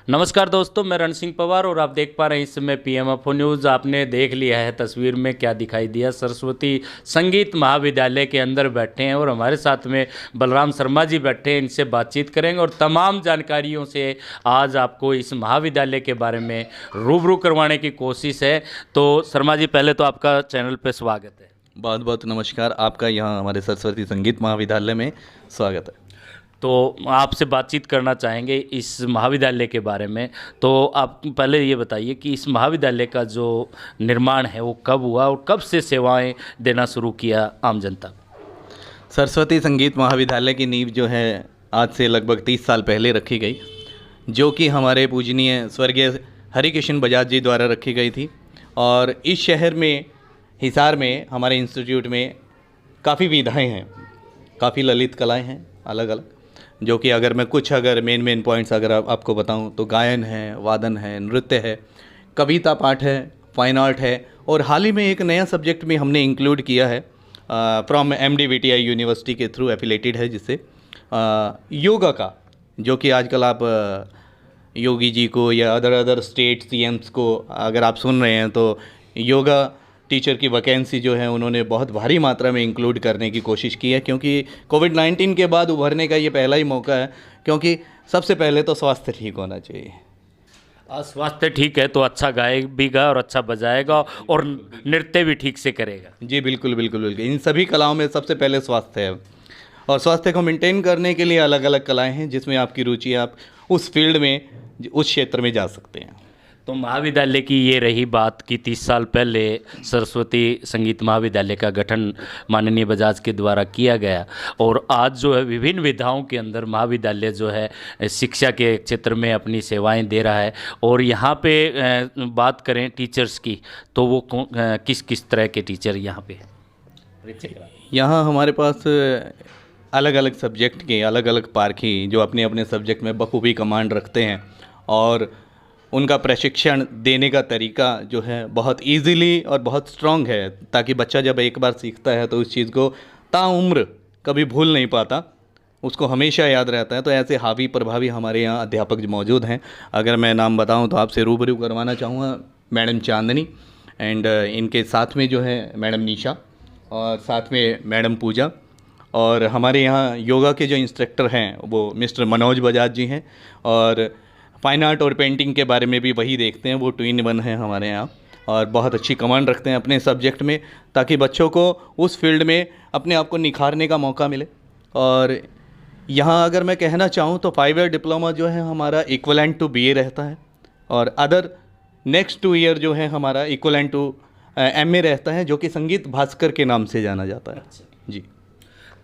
नमस्कार दोस्तों, मैं रण सिंह पवार और आप देख पा रहे हैं इस समय पीएमएफओ न्यूज़। आपने देख लिया है तस्वीर में क्या दिखाई दिया। सरस्वती संगीत महाविद्यालय के अंदर बैठे हैं और हमारे साथ में बलराम शर्मा जी बैठे हैं। इनसे बातचीत करेंगे और तमाम जानकारियों से आज आपको इस महाविद्यालय के बारे में रूबरू करवाने की कोशिश है। तो शर्मा जी, पहले तो आपका चैनल पर स्वागत है। बहुत बहुत नमस्कार। आपका यहाँ हमारे सरस्वती संगीत महाविद्यालय में स्वागत है। तो आपसे बातचीत करना चाहेंगे इस महाविद्यालय के बारे में। तो आप पहले ये बताइए कि इस महाविद्यालय का जो निर्माण है वो कब हुआ और कब से सेवाएं देना शुरू किया आम जनता को? सरस्वती संगीत महाविद्यालय की नींव जो है आज से लगभग 30 साल पहले रखी गई, जो कि हमारे पूजनीय स्वर्गीय हरिकिशन बजाज जी द्वारा रखी गई थी। और इस शहर में हिसार में हमारे इंस्टीट्यूट में काफ़ी विधाएँ हैं, काफ़ी ललित कलाएँ हैं अलग अलग, जो कि अगर मैं कुछ मेन पॉइंट्स अगर आपको बताऊं तो गायन है, वादन है, नृत्य है, कविता पाठ है, फाइन आर्ट है। और हाल ही में एक नया सब्जेक्ट में हमने इंक्लूड किया है फ्रॉम MDVTI यूनिवर्सिटी के थ्रू एफिलेटेड है, जिससे योगा का, जो कि आजकल आप योगी जी को या अदर स्टेट CMs को अगर आप सुन रहे हैं तो योगा टीचर की वैकेंसी जो है उन्होंने बहुत भारी मात्रा में इंक्लूड करने की कोशिश की है, क्योंकि कोविड-19 के बाद उभरने का ये पहला ही मौका है। क्योंकि सबसे पहले तो स्वास्थ्य ठीक होना चाहिए। स्वास्थ्य ठीक है तो अच्छा गाएगा और अच्छा बजाएगा और नृत्य भी ठीक से करेगा। जी बिल्कुल बिल्कुल बिल्कुल। इन सभी कलाओं में सबसे पहले स्वास्थ्य है, और स्वास्थ्य को मेंटेन करने के लिए अलग अलग कलाएँ हैं जिसमें आपकी रुचि, आप उस फील्ड में, उस क्षेत्र में जा सकते हैं। तो महाविद्यालय की ये रही बात कि 30 साल पहले सरस्वती संगीत महाविद्यालय का गठन माननीय बजाज के द्वारा किया गया, और आज जो है विभिन्न विधाओं के अंदर महाविद्यालय जो है शिक्षा के क्षेत्र में अपनी सेवाएं दे रहा है। और यहाँ पे बात करें टीचर्स की, तो वो किस किस तरह के टीचर यहाँ पे हैं? यहाँ हमारे पास अलग अलग सब्जेक्ट के अलग अलग पारखी जो अपने अपने सब्जेक्ट में बखूबी कमांड रखते हैं, और उनका प्रशिक्षण देने का तरीका जो है बहुत इजीली और बहुत स्ट्रॉन्ग है, ताकि बच्चा जब एक बार सीखता है तो उस चीज़ को ताउम्र कभी भूल नहीं पाता, उसको हमेशा याद रहता है। तो ऐसे हावी प्रभावी हमारे यहाँ अध्यापक मौजूद हैं। अगर मैं नाम बताऊं तो आपसे रूबरू करवाना चाहूँगा मैडम चांदनी, एंड इनके साथ में जो है मैडम निशा, और साथ में मैडम पूजा। और हमारे यहाँ योगा के जो इंस्ट्रक्टर हैं वो मिस्टर मनोज बजाज जी हैं, और फाइन आर्ट और पेंटिंग के बारे में भी वही देखते हैं, वो 2-in-1 हैं हमारे यहाँ, और बहुत अच्छी कमांड रखते हैं अपने सब्जेक्ट में, ताकि बच्चों को उस फील्ड में अपने आप को निखारने का मौका मिले। और यहाँ अगर मैं कहना चाहूँ तो 5 ईयर डिप्लोमा जो है हमारा इक्वलेंट टू BA रहता है, और अदर नेक्स्ट 2 ईयर जो है हमारा इक्वलेंट टू MA रहता है, जो कि संगीत भास्कर के नाम से जाना जाता है। जी।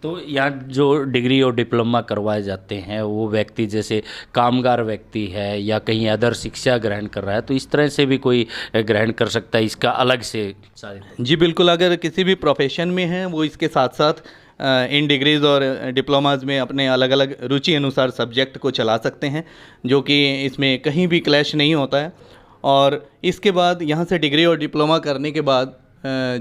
तो यहाँ जो डिग्री और डिप्लोमा करवाए जाते हैं वो व्यक्ति जैसे कामगार व्यक्ति है या कहीं अदर शिक्षा ग्रहण कर रहा है, तो इस तरह से भी कोई ग्रहण कर सकता है इसका अलग से? जी बिल्कुल। अगर किसी भी प्रोफेशन में है वो इसके साथ साथ इन डिग्रीज़ और डिप्लोमाज में अपने अलग अलग रुचि अनुसार सब्जेक्ट को चला सकते हैं, जो कि इसमें कहीं भी क्लैश नहीं होता है। और इसके बाद यहाँ से डिग्री और डिप्लोमा करने के बाद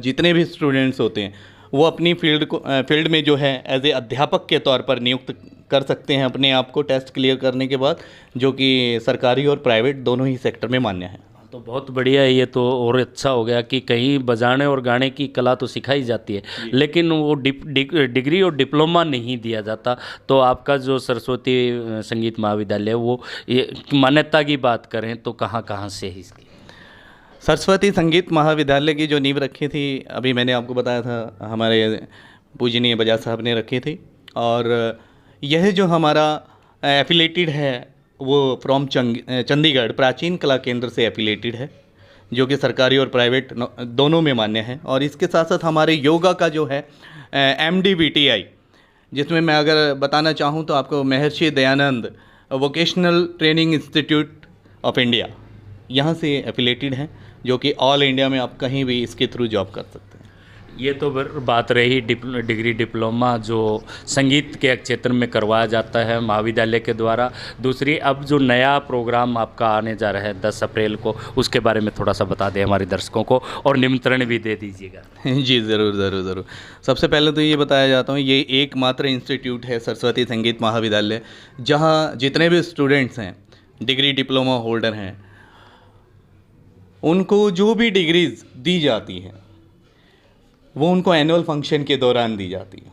जितने भी स्टूडेंट्स होते हैं वो अपनी फील्ड में जो है एज ए अध्यापक के तौर पर नियुक्त कर सकते हैं अपने आप को टेस्ट क्लियर करने के बाद, जो कि सरकारी और प्राइवेट दोनों ही सेक्टर में मान्य है। तो बहुत बढ़िया है ये तो, और अच्छा हो गया कि कहीं बजाने और गाने की कला तो सिखाई जाती है लेकिन वो डिग्री और डिप्लोमा नहीं दिया जाता। तो आपका जो सरस्वती संगीत महाविद्यालय वो ये मान्यता की बात करें तो कहाँ कहाँ से है इसकी? सरस्वती संगीत महाविद्यालय की जो नींव रखी थी, अभी मैंने आपको बताया था, हमारे पूजनीय बजाज साहब ने रखी थी। और यह जो हमारा एफिलेटेड है वो फ्रॉम चंडीगढ़ प्राचीन कला केंद्र से एफिलेटेड है, जो कि सरकारी और प्राइवेट दोनों में मान्य है। और इसके साथ साथ हमारे योगा का जो है MDVTI, जिसमें मैं अगर बताना चाहूँ तो आपको Maharshi Dayanand vocational training institute of India यहाँ से एफिलेटेड हैं, जो कि ऑल इंडिया में आप कहीं भी इसके थ्रू जॉब कर सकते हैं। ये तो बात रही डिग्री डिप्लोमा जो संगीत के क्षेत्र में करवाया जाता है महाविद्यालय के द्वारा। दूसरी, अब जो नया प्रोग्राम आपका आने जा रहा है 10 अप्रैल को, उसके बारे में थोड़ा सा बता दें हमारे दर्शकों को और निमंत्रण भी दे दीजिएगा। जी ज़रूर ज़रूर ज़रूर। सबसे पहले तो ये बताया जाता हूँ, ये एकमात्र इंस्टीट्यूट है सरस्वती संगीत महाविद्यालय जहाँ जितने भी स्टूडेंट्स हैं डिग्री डिप्लोमा होल्डर हैं, उनको जो भी डिग्रीज दी जाती हैं वो उनको एनुअल फंक्शन के दौरान दी जाती है,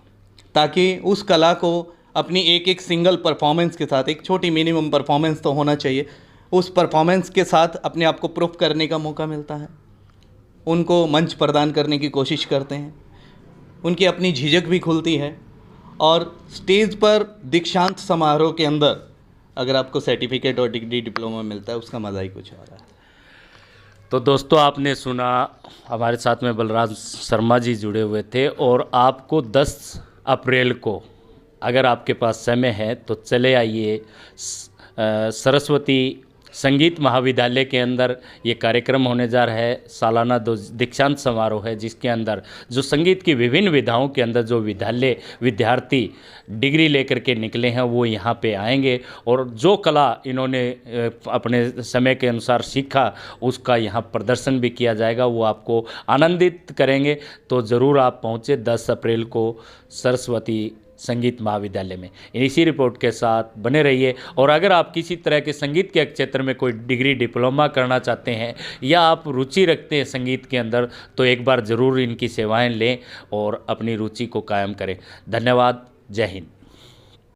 ताकि उस कला को अपनी एक एक सिंगल परफॉर्मेंस के साथ, एक छोटी मिनिमम परफॉर्मेंस तो होना चाहिए, उस परफॉर्मेंस के साथ अपने आप को प्रूफ करने का मौका मिलता है। उनको मंच प्रदान करने की कोशिश करते हैं, उनकी अपनी झिझक भी खुलती है, और स्टेज पर दीक्षांत समारोह के अंदर अगर आपको सर्टिफिकेट और डिग्री डिप्लोमा मिलता है, उसका मज़ा ही कुछ और है। तो दोस्तों, आपने सुना, हमारे साथ में बलराम शर्मा जी जुड़े हुए थे, और आपको 10 अप्रैल को अगर आपके पास समय है तो चले आइए सरस्वती संगीत महाविद्यालय के अंदर। ये कार्यक्रम होने जा रहा है, सालाना दीक्षांत समारोह है, जिसके अंदर जो संगीत की विभिन्न विधाओं के अंदर जो विद्यार्थी डिग्री लेकर के निकले हैं वो यहाँ पे आएंगे, और जो कला इन्होंने अपने समय के अनुसार सीखा उसका यहाँ प्रदर्शन भी किया जाएगा, वो आपको आनंदित करेंगे। तो ज़रूर आप पहुँचे 10 अप्रैल को सरस्वती संगीत महाविद्यालय में। इसी रिपोर्ट के साथ बने रहिए, और अगर आप किसी तरह के संगीत के क्षेत्र में कोई डिग्री डिप्लोमा करना चाहते हैं या आप रुचि रखते हैं संगीत के अंदर, तो एक बार ज़रूर इनकी सेवाएं लें और अपनी रुचि को कायम करें। धन्यवाद। जय हिंद।